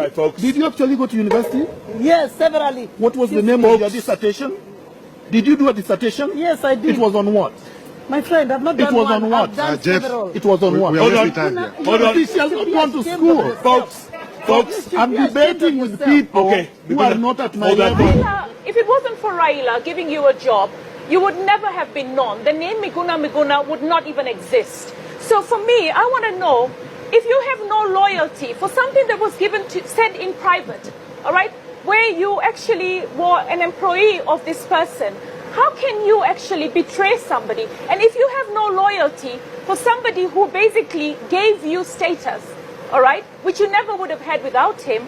right, folks. Did you actually go to university? Yes, severally. What was the name of your dissertation? Did you do a dissertation? Yes, I did. It was on what? My friend, I've not done It was one. on what? I've done several. It was on what? Hold on. Hold on. She has not gone to school. Folks, I'm debating with people who are not at my level. If it wasn't for Raila giving you a job, you would never have been known. The name Miguna Miguna would not even exist. So for me, I want to know, if you have no loyalty for something that was said in private, all right, where you actually were an employee of this person, how can you actually betray somebody? And if you have no loyalty for somebody who basically gave you status, all right, which you never would have had without him,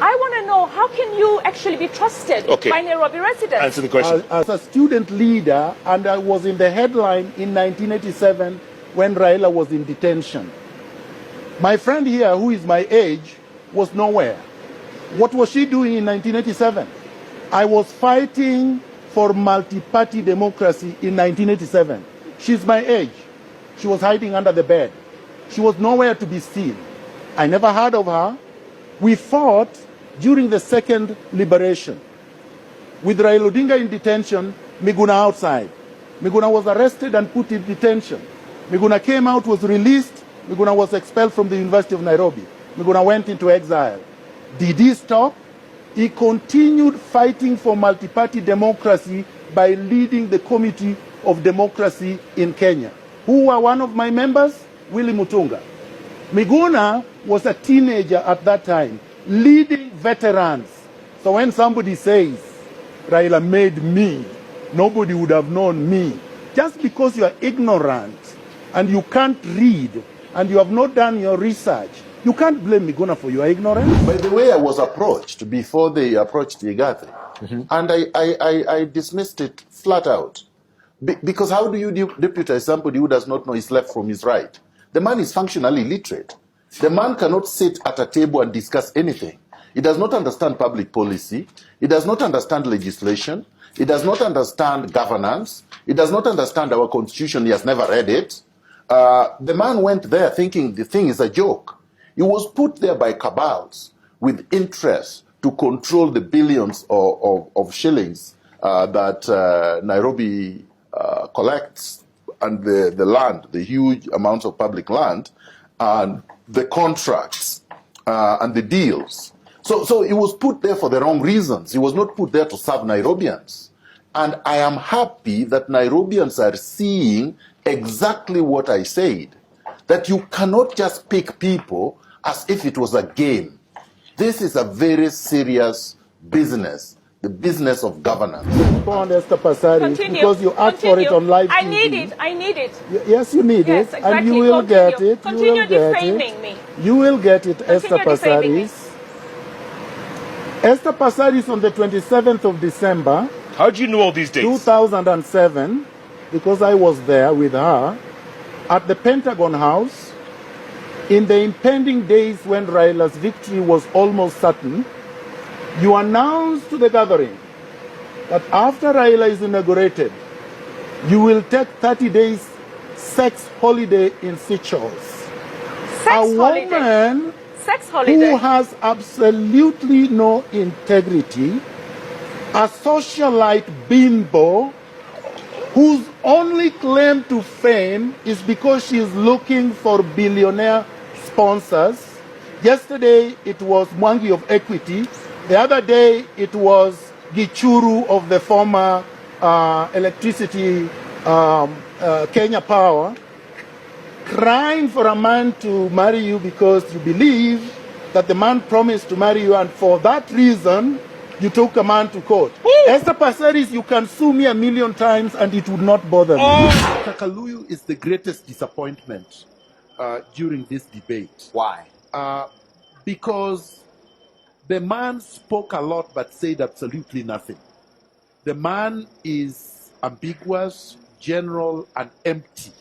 I want to know, how can you actually be trusted by Nairobi residents? Answer the question. As a student leader, and I was in the headline in 1987 when Raila was in detention. My friend here, who is my age, was nowhere. What was she doing in 1987? I was fighting for multi-party democracy in 1987. She's my age. She was hiding under the bed. She was nowhere to be seen. I never heard of her. We fought during the second liberation. With Raila Odinga in detention, Miguna outside. Miguna was arrested and put in detention. Miguna came out, was released. Miguna was expelled from the University of Nairobi. Miguna went into exile. Did he stop? He continued fighting for multi-party democracy by leading the Committee of Democracy in Kenya. Who were one of my members? Willy Mutunga. Miguna was a teenager at that time, leading veterans. So when somebody says, Raila made me, nobody would have known me. Just because you are ignorant and you can't read and you have not done your research, you can't blame Miguna for your ignorance. By the way I was approached before they approached Igathe, and I dismissed it flat out. Because how do you deputize somebody who does not know his left from his right? The man is functionally illiterate. The man cannot sit at a table and discuss anything. He does not understand public policy. He does not understand legislation. He does not understand governance. He does not understand our constitution. He has never read it. The man went there thinking the thing is a joke. He was put there by cabals with interest to control the billions of shillings that Nairobi collects, and the land, the huge amounts of public land, and the contracts and the deals. So he was put there for the wrong reasons. He was not put there to serve Nairobians. And I am happy that Nairobians are seeing exactly what I said, that you cannot just pick people as if it was a game. This is a very serious business, the business of governance. Because you asked for it on live TV. I need it. Yes, you need it, exactly. and you will get it. Continue defaming me. You will get it, Esther Passaris. Esther Passaris on the 27th of December. How do you know all these dates? 2007, because I was there with her, at the Pentagon House, in the impending days when Raila's victory was almost certain. You announced to the gathering that after Raila is inaugurated, you will take 30 days sex holiday in Seychelles. Woman who has absolutely no integrity, a socialite bimbo, whose only claim to fame is because she is looking for billionaire sponsors. Yesterday it was Mwangi of Equity. The other day it was Gichuru of the former electricity Kenya Power, crying for a man to marry you because you believe that the man promised to marry you, and for that reason you took a man to court. Esther Passaris, you can sue me 1,000,000 times and it would not bother me. Kakaluyu is the greatest disappointment during this debate. Why? Because the man spoke a lot but said absolutely nothing. The man is ambiguous, general, and empty.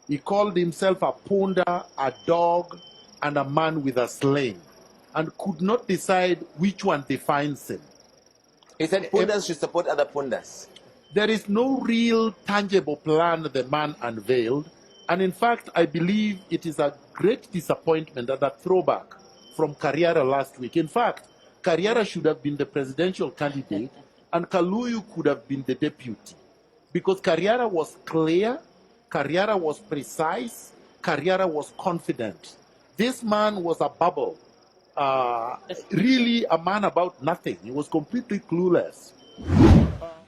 He called himself a punda, a dog, and a man with a sling, and could not decide which one defines him. He said pundas should support other pundas. There is no real tangible plan the man unveiled, and in fact, I believe it is a great disappointment and a throwback from Karriara last week. In fact, Karriara should have been the presidential candidate and Kaluyu could have been the deputy. Because Karriara was clear, Karriara was precise, Karriara was confident. This man was a bubble, really a man about nothing. He was completely clueless.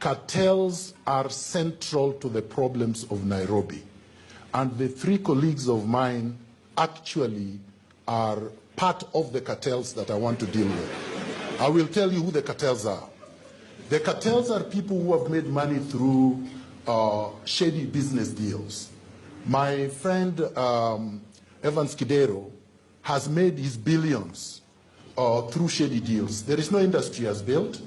Cartels are central to the problems of Nairobi. And the three colleagues of mine actually are part of the cartels that I want to deal with. I will tell you who the cartels are. The cartels are people who have made money through shady business deals. My friend Evans Kidero has made his billions through shady deals. There is no industry he has built,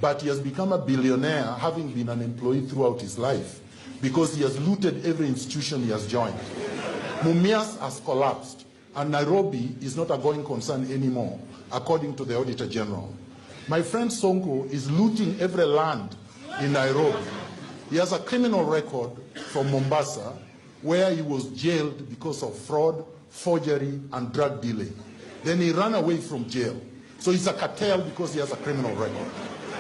but he has become a billionaire having been an employee throughout his life because he has looted every institution he has joined. Mumias has collapsed, and Nairobi is not a going concern anymore, according to the Auditor General. My friend Sonko is looting every land in Nairobi. He has a criminal record from Mombasa where he was jailed because of fraud, forgery, and drug dealing. Then he ran away from jail. So he's a cartel because he has a criminal record.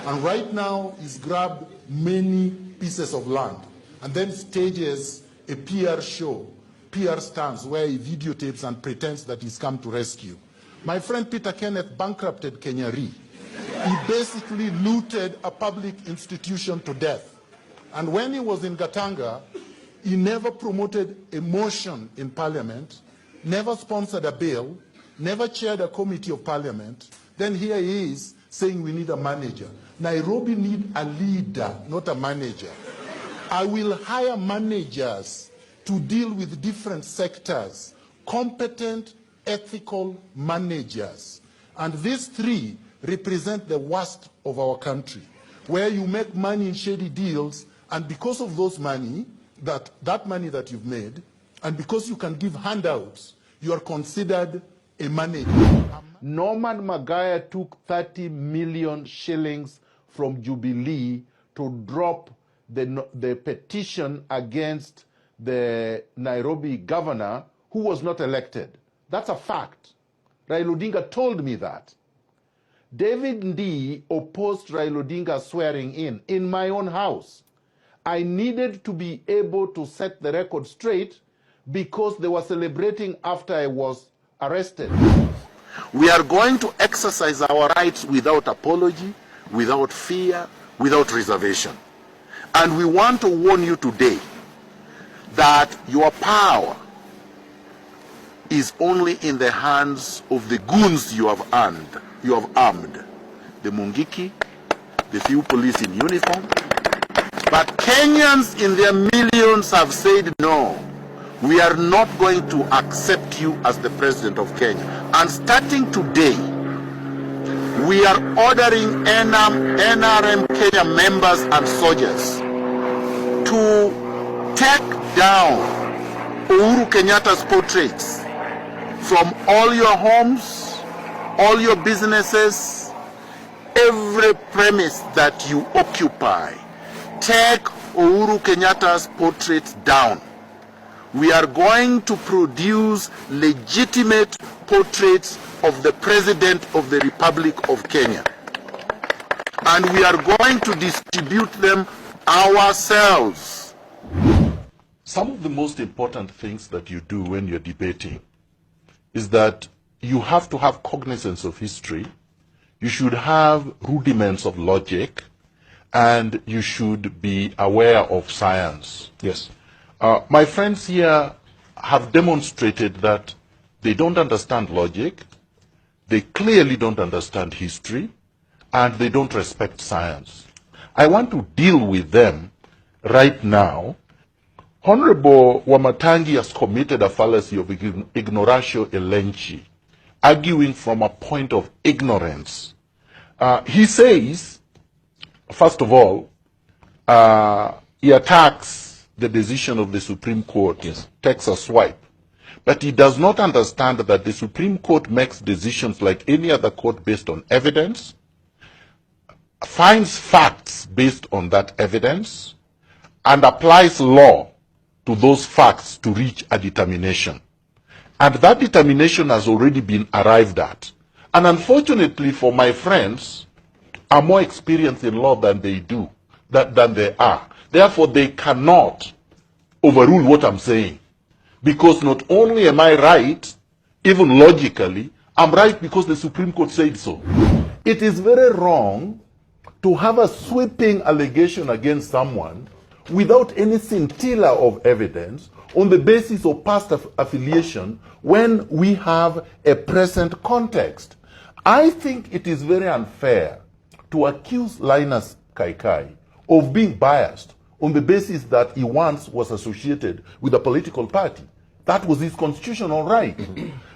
And right now, he's grabbed many pieces of land and then stages a PR show, PR stunts, where he videotapes and pretends that he's come to rescue. My friend Peter Kenneth bankrupted Kenya Re. He basically looted a public institution to death. And when he was in Gatanga, he never promoted a motion in parliament, never sponsored a bill, never chaired a committee of parliament. Then here he is saying we need a manager. Nairobi need a leader, not a manager. I will hire managers to deal with different sectors, competent, ethical managers. And these three represent the worst of our country, where you make money in shady deals, and because of those money, that money that you've made, and because you can give handouts, you are considered a manager. Norman Maguire took 30 million shillings from Jubilee to drop the petition against the Nairobi governor who was not elected. That's a fact. Raila Odinga told me that. David Ndii opposed Raila Odinga swearing in my own house. I needed to be able to set the record straight because they were celebrating after I was arrested. We are going to exercise our rights without apology, without fear, without reservation. And we want to warn you today that your power is only in the hands of the goons you have armed. The Mungiki, the few police in uniform. But Kenyans in their millions have said no. We are not going to accept you as the president of Kenya. And starting today, we are ordering NRM Kenya members and soldiers to take down Uhuru Kenyatta's portraits from all your homes, all your businesses, every premise that you occupy. Take Uhuru Kenyatta's portraits down. We are going to produce legitimate portraits of the President of the Republic of Kenya. And we are going to distribute them ourselves. Some of the most important things that you do when you're debating is that you have to have cognizance of history, you should have rudiments of logic, and you should be aware of science. Yes. My friends here have demonstrated that they don't understand logic, they clearly don't understand history, and they don't respect science. I want to deal with them right now. Honorable Wamatangi has committed a fallacy of ignoratio elenchi, arguing from a point of ignorance. He says, first of all, he attacks the decision of the Supreme Court, yes, takes a swipe. But he does not understand that the Supreme Court makes decisions like any other court based on evidence, finds facts based on that evidence, and applies law to those facts to reach a determination. And that determination has already been arrived at. And unfortunately for my friends, are more experienced in law than they do, than they are. Therefore, they cannot overrule what I'm saying. Because not only am I right, even logically, I'm right because the Supreme Court said so. It is very wrong to have a sweeping allegation against someone without any scintilla of evidence on the basis of past affiliation when we have a present context. I think it is very unfair to accuse Linus Kaikai of being biased on the basis that he once was associated with a political party. That was his constitutional right.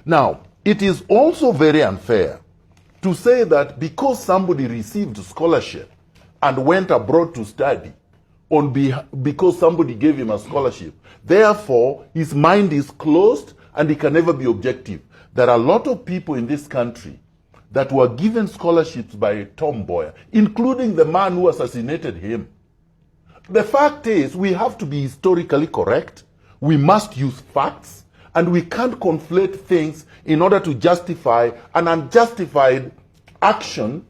Now, it is also very unfair to say that because somebody received scholarship and went abroad to study because somebody gave him a scholarship, therefore his mind is closed and he can never be objective. There are a lot of people in this country that were given scholarships by Tom Mboya, including the man who assassinated him. The fact is, we have to be historically correct. We must use facts, and we can't conflate things in order to justify an unjustified action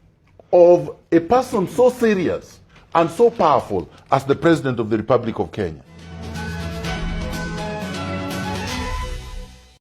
of a person so serious and so powerful as the President of the Republic of Kenya.